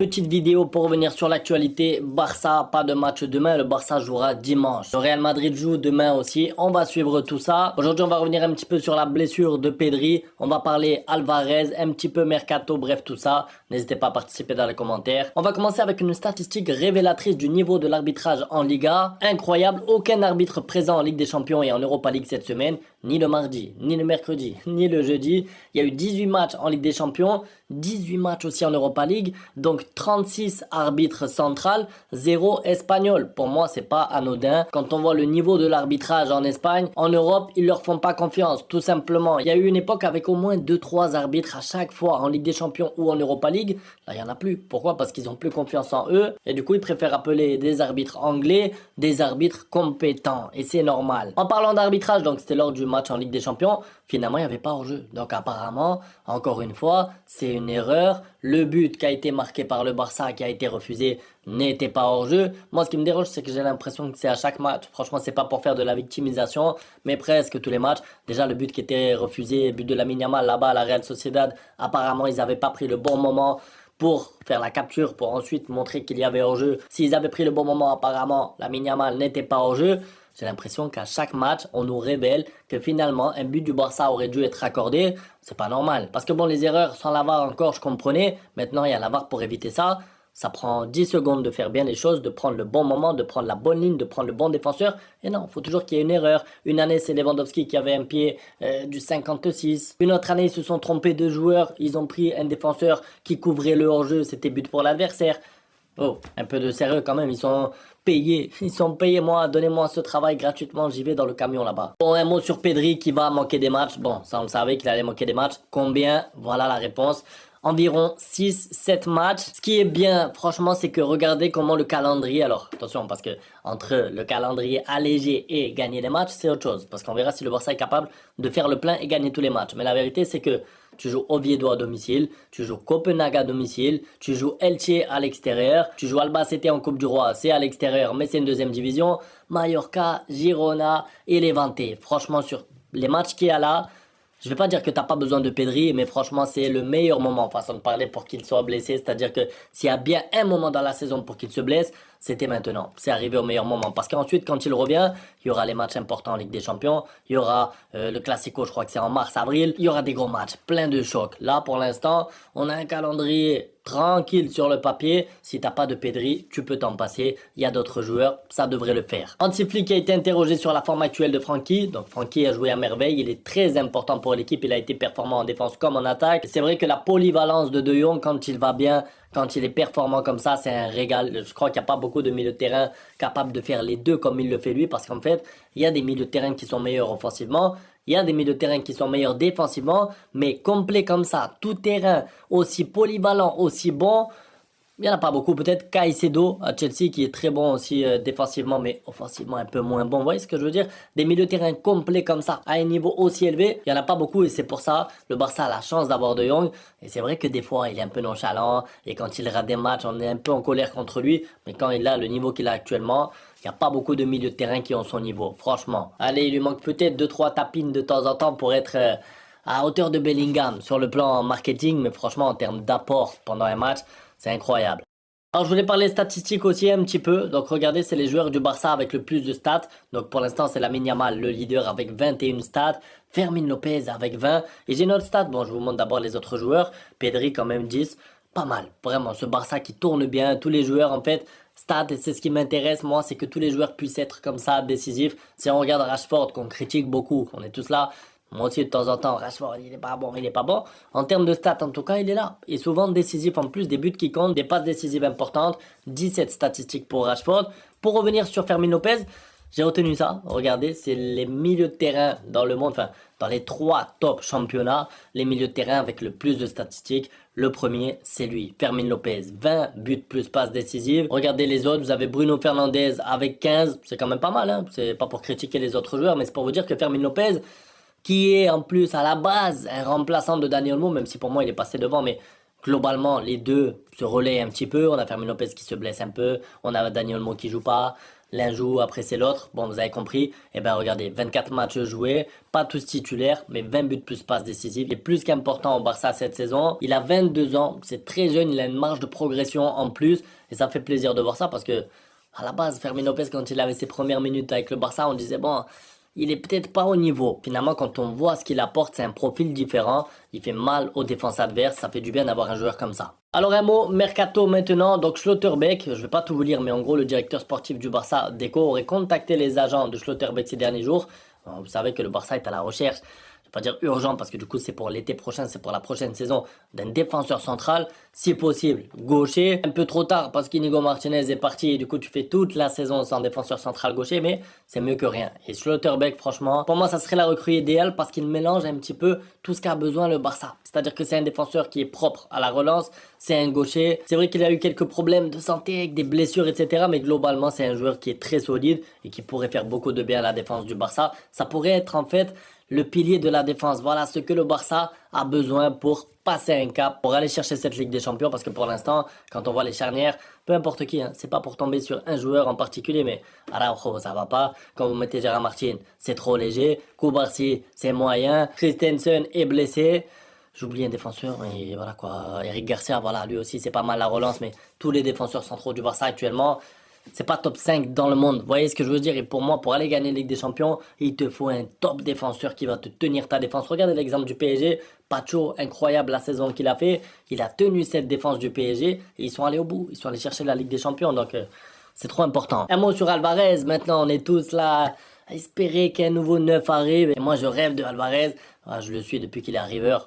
Petite vidéo pour revenir sur l'actualité. Barça, pas de match demain. Le Barça jouera dimanche. Le Real Madrid joue demain aussi. On va suivre tout ça. Aujourd'hui, on va revenir un petit peu sur la blessure de Pedri. On va parler Alvarez, un petit peu Mercato, bref, tout ça. N'hésitez pas à participer dans les commentaires. On va commencer avec une statistique révélatrice du niveau de l'arbitrage en Liga. Incroyable, aucun arbitre présent en Ligue des Champions et en Europa League cette semaine. Ni le mardi, ni le mercredi, ni le jeudi. Il y a eu 18 matchs en Ligue des Champions, 18 matchs aussi en Europa League. Donc 36 arbitres centrales, 0 espagnol. Pour moi, c'est pas anodin. Quand on voit le niveau de l'arbitrage en Espagne, en Europe, ils leur font pas confiance, tout simplement. Il y a eu une époque avec au moins 2-3 arbitres à chaque fois en Ligue des Champions ou en Europa League. Là, il y en a plus. Pourquoi? Parce qu'ils ont plus confiance en eux. Et du coup, ils préfèrent appeler des arbitres anglais, des arbitres compétents. Et c'est normal. En parlant d'arbitrage, donc c'était lors du match en Ligue des Champions, finalement, il n'y avait pas hors-jeu. Donc apparemment, encore une fois, c'est une erreur. Le but qui a été marqué par le Barça, qui a été refusé, n'était pas hors-jeu. Moi, ce qui me dérange, c'est que j'ai l'impression que c'est à chaque match. Franchement, c'est pas pour faire de la victimisation, mais presque tous les matchs. Déjà, le but qui était refusé, le but de Lamine Yamal là-bas à la Real Sociedad, apparemment, ils n'avaient pas pris le bon moment pour faire la capture, pour ensuite montrer qu'il y avait hors-jeu. S'ils avaient pris le bon moment, apparemment, Lamine Yamal n'était pas hors-jeu. J'ai l'impression qu'à chaque match, on nous révèle que finalement, un but du Barça aurait dû être accordé. C'est pas normal. Parce que bon, les erreurs sans la VAR encore, je comprenais. Maintenant, il y a la VAR pour éviter ça. Ça prend 10 secondes de faire bien les choses, de prendre le bon moment, de prendre la bonne ligne, de prendre le bon défenseur. Et non, il faut toujours qu'il y ait une erreur. Une année, c'est Lewandowski qui avait un pied du 56. Une autre année, ils se sont trompés de joueurs. Ils ont pris un défenseur qui couvrait le hors-jeu. C'était but pour l'adversaire. Oh, un peu de sérieux quand même, ils sont payés. Ils sont payés, moi, donnez-moi ce travail gratuitement, j'y vais dans le camion là-bas. Bon, un mot sur Pedri qui va manquer des matchs. Bon, ça on le savait qu'il allait manquer des matchs. Combien? Voilà la réponse. Environ 6-7 matchs. Ce qui est bien, franchement, c'est que regardez comment le calendrier, alors attention, parce que entre le calendrier allégé et gagner des matchs, c'est autre chose. Parce qu'on verra si le Barça est capable de faire le plein et gagner tous les matchs. Mais la vérité, c'est que tu joues Oviedo à domicile, tu joues Copenhague à domicile, tu joues Elche à l'extérieur, tu joues Albacete en Coupe du Roi, c'est à l'extérieur, mais c'est une deuxième division, Mallorca, Girona et Levante. Franchement, sur les matchs qu'il y a là, je vais pas dire que t'as pas besoin de Pedri, mais franchement, c'est le meilleur moment, façon de parler, pour qu'il soit blessé. C'est-à-dire que s'il y a bien un moment dans la saison pour qu'il se blesse, c'était maintenant. C'est arrivé au meilleur moment. Parce qu'ensuite, quand il revient, il y aura les matchs importants en Ligue des Champions. Il y aura le Classico, je crois que c'est en mars-avril. Il y aura des gros matchs, plein de chocs. Là, pour l'instant, on a un calendrier tranquille sur le papier. Si t'as pas de Pedri, tu peux t'en passer. Il y a d'autres joueurs, ça devrait le faire. Hansi Flick a été interrogé sur la forme actuelle de Frankie. Donc Frankie a joué à merveille. Il est très important pour l'équipe. Il a été performant en défense comme en attaque. C'est vrai que la polyvalence de De Jong, quand il va bien, quand il est performant comme ça, c'est un régal. Je crois qu'il n'y a pas beaucoup de milieux de terrain capables de faire les deux comme il le fait lui. Parce qu'en fait, il y a des milieux de terrain qui sont meilleurs offensivement. Il y a des milieux de terrain qui sont meilleurs défensivement, mais complet comme ça, tout terrain, aussi polyvalent, aussi bon, il n'y en a pas beaucoup. Peut-être Caicedo à Chelsea qui est très bon aussi défensivement, mais offensivement un peu moins bon. Vous voyez ce que je veux dire? Des milieux de terrain complets comme ça, à un niveau aussi élevé, il n'y en a pas beaucoup et c'est pour ça le Barça a la chance d'avoir De Jong. Et c'est vrai que des fois, il est un peu nonchalant et quand il rate des matchs, on est un peu en colère contre lui. Mais quand il a le niveau qu'il a actuellement, il n'y a pas beaucoup de milieux de terrain qui ont son niveau, franchement. Allez, il lui manque peut-être 2-3 tapines de temps en temps pour être à hauteur de Bellingham sur le plan marketing, mais franchement, en termes d'apport pendant un match, c'est incroyable. Alors je voulais parler statistiques aussi un petit peu. Donc regardez, c'est les joueurs du Barça avec le plus de stats. Donc pour l'instant, c'est Lamine Yamal, le leader avec 21 stats. Fermin Lopez avec 20. Et j'ai une autre stat. Bon, je vous montre d'abord les autres joueurs. Pedri quand même 10. Pas mal. Vraiment, ce Barça qui tourne bien. Tous les joueurs en fait. Stats, et c'est ce qui m'intéresse moi, c'est que tous les joueurs puissent être comme ça, décisifs. Si on regarde Rashford, qu'on critique beaucoup, on est tous là. Moi aussi, de temps en temps, Rashford, il est pas bon, il est pas bon. En termes de stats, en tout cas, il est là. Et souvent décisif en plus, des buts qui comptent, des passes décisives importantes. 17 statistiques pour Rashford. Pour revenir sur Fermin Lopez, j'ai retenu ça. Regardez, c'est les milieux de terrain dans le monde, enfin, dans les 3 top championnats, les milieux de terrain avec le plus de statistiques. Le premier, c'est lui, Fermin Lopez. 20 buts plus passes décisives. Regardez les autres, vous avez Bruno Fernandes avec 15. C'est quand même pas mal, hein. C'est pas pour critiquer les autres joueurs, mais c'est pour vous dire que Fermin Lopez, qui est en plus à la base un remplaçant de Dani Olmo, même si pour moi il est passé devant, mais globalement les deux se relaient un petit peu. On a Fermin Lopez qui se blesse un peu, on a Dani Olmo qui joue pas. l'un joue, après c'est l'autre. Bon, vous avez compris. Eh ben regardez, 24 matchs joués, pas tous titulaires, mais 20 buts plus passes décisives. Il est plus qu'important au Barça cette saison. Il a 22 ans, c'est très jeune, il a une marge de progression en plus. Et ça fait plaisir de voir ça parce que, à la base, Fermin Lopez, quand il avait ses premières minutes avec le Barça, on disait, bon, il est peut-être pas au niveau. Finalement, quand on voit ce qu'il apporte, c'est un profil différent. Il fait mal aux défenses adverses. Ça fait du bien d'avoir un joueur comme ça. Alors un mot, Mercato maintenant. Donc Schlotterbeck, je vais pas tout vous lire, mais en gros, le directeur sportif du Barça, Deco, aurait contacté les agents de Schlotterbeck ces derniers jours. Vous savez que le Barça est à la recherche, je vais pas dire urgent parce que du coup c'est pour l'été prochain, c'est pour la prochaine saison, d'un défenseur central, si possible gaucher. Un peu trop tard parce qu'Inigo Martinez est parti et du coup tu fais toute la saison sans défenseur central gaucher, mais c'est mieux que rien. Et Schlotterbeck, franchement, pour moi ça serait la recrue idéale parce qu'il mélange un petit peu tout ce qu'a besoin le Barça. C'est-à-dire que c'est un défenseur qui est propre à la relance, c'est un gaucher. C'est vrai qu'il a eu quelques problèmes de santé avec des blessures, etc. Mais globalement, c'est un joueur qui est très solide et qui pourrait faire beaucoup de bien à la défense du Barça. Ça pourrait être en fait le pilier de la défense. Voilà ce que le Barça a besoin pour passer un cap, pour aller chercher cette Ligue des Champions. Parce que pour l'instant, quand on voit les charnières, peu importe qui, hein, c'est pas pour tomber sur un joueur en particulier, mais Araujo, ça va pas. Quand vous mettez Gérard Martin, c'est trop léger. Koubarsi, c'est moyen. Christensen est blessé. J'oublie un défenseur, mais voilà quoi. Eric Garcia, voilà, lui aussi, c'est pas mal la relance, mais tous les défenseurs centraux du Barça actuellement, c'est pas top 5 dans le monde. Vous voyez ce que je veux dire? Et pour moi, pour aller gagner la Ligue des Champions, il te faut un top défenseur qui va te tenir ta défense. Regardez l'exemple du PSG. Pacho, incroyable la saison qu'il a fait. Il a tenu cette défense du PSG et ils sont allés au bout. Ils sont allés chercher la Ligue des Champions. Donc, c'est trop important. Un mot sur Alvarez. Maintenant, on est tous là à espérer qu'un nouveau neuf arrive. Et moi, je rêve de Alvarez. Ah, je le suis depuis qu'il est à River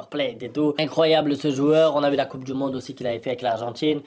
Plate et tout. Incroyable ce joueur. On a vu la Coupe du Monde aussi qu'il avait fait avec l'Argentine.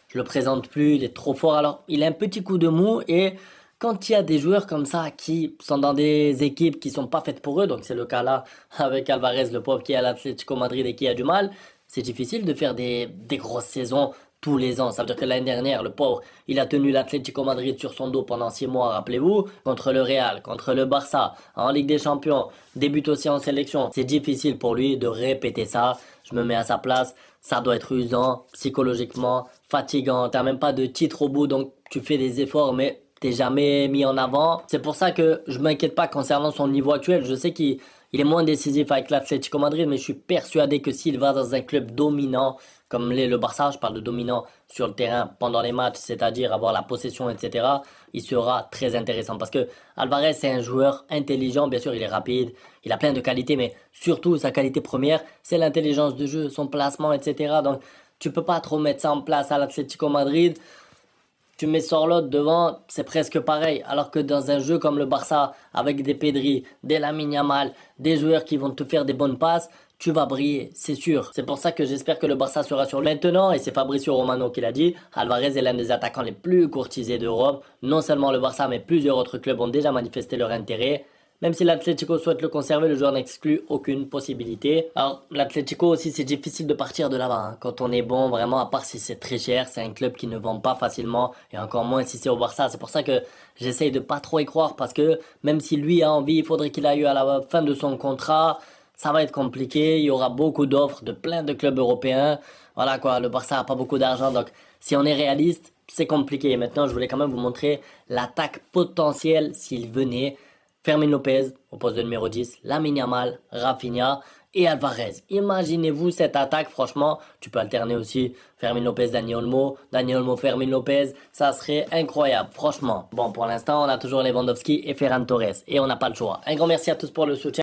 Je le présente plus, il est trop fort. Alors, il a un petit coup de mou et quand il y a des joueurs comme ça qui sont dans des équipes qui sont pas faites pour eux, donc c'est le cas là avec Alvarez, le pauvre qui est à l'Atlético Madrid et qui a du mal, c'est difficile de faire des grosses saisons tous les ans. Ça veut dire que l'année dernière, le pauvre, il a tenu l'Atlético Madrid sur son dos pendant 6 mois, rappelez-vous, contre le Real, contre le Barça, en Ligue des Champions, débute aussi en sélection. C'est difficile pour lui de répéter ça. Je me mets à sa place. Ça doit être usant, psychologiquement, fatigant. T'as même pas de titre au bout, donc tu fais des efforts, mais t'es jamais mis en avant. C'est pour ça que je m'inquiète pas concernant son niveau actuel. Je sais qu'il est moins décisif avec l'Atlético Madrid, mais je suis persuadé que s'il va dans un club dominant, comme l'est le Barça, je parle de dominant sur le terrain pendant les matchs, c'est-à-dire avoir la possession, etc., il sera très intéressant. Parce que Alvarez, c'est un joueur intelligent, bien sûr, il est rapide, il a plein de qualités, mais surtout, sa qualité première, c'est l'intelligence de jeu, son placement, etc. Donc, tu peux pas trop mettre ça en place à l'Atlético Madrid. Tu mets Sorloth devant, c'est presque pareil. Alors que dans un jeu comme le Barça, avec des Pedri, des Lamine Yamal, des joueurs qui vont te faire des bonnes passes, tu vas briller, c'est sûr. C'est pour ça que j'espère que le Barça sera sur le maintenant, et c'est Fabricio Romano qui l'a dit, Alvarez est l'un des attaquants les plus courtisés d'Europe. Non seulement le Barça, mais plusieurs autres clubs ont déjà manifesté leur intérêt. Même si l'Atlético souhaite le conserver, le joueur n'exclut aucune possibilité. Alors, l'Atlético aussi, c'est difficile de partir de là-bas, hein. Quand on est bon, vraiment, à part si c'est très cher, c'est un club qui ne vend pas facilement, et encore moins si c'est au Barça. C'est pour ça que j'essaye de pas trop y croire, parce que même si lui a envie, il faudrait qu'il aille à la fin de son contrat. Ça va être compliqué, il y aura beaucoup d'offres de plein de clubs européens. Voilà quoi, le Barça a pas beaucoup d'argent, donc si on est réaliste, c'est compliqué. Maintenant, je voulais quand même vous montrer l'attaque potentielle s'il venait. Fermin Lopez au poste de numéro 10, Lamine Yamal, Rafinha et Alvarez. Imaginez-vous cette attaque, franchement, tu peux alterner aussi Fermin Lopez, Dani Olmo, Fermin Lopez, ça serait incroyable, franchement. Bon, pour l'instant, on a toujours Lewandowski et Ferran Torres et on n'a pas le choix. Un grand merci à tous pour le soutien.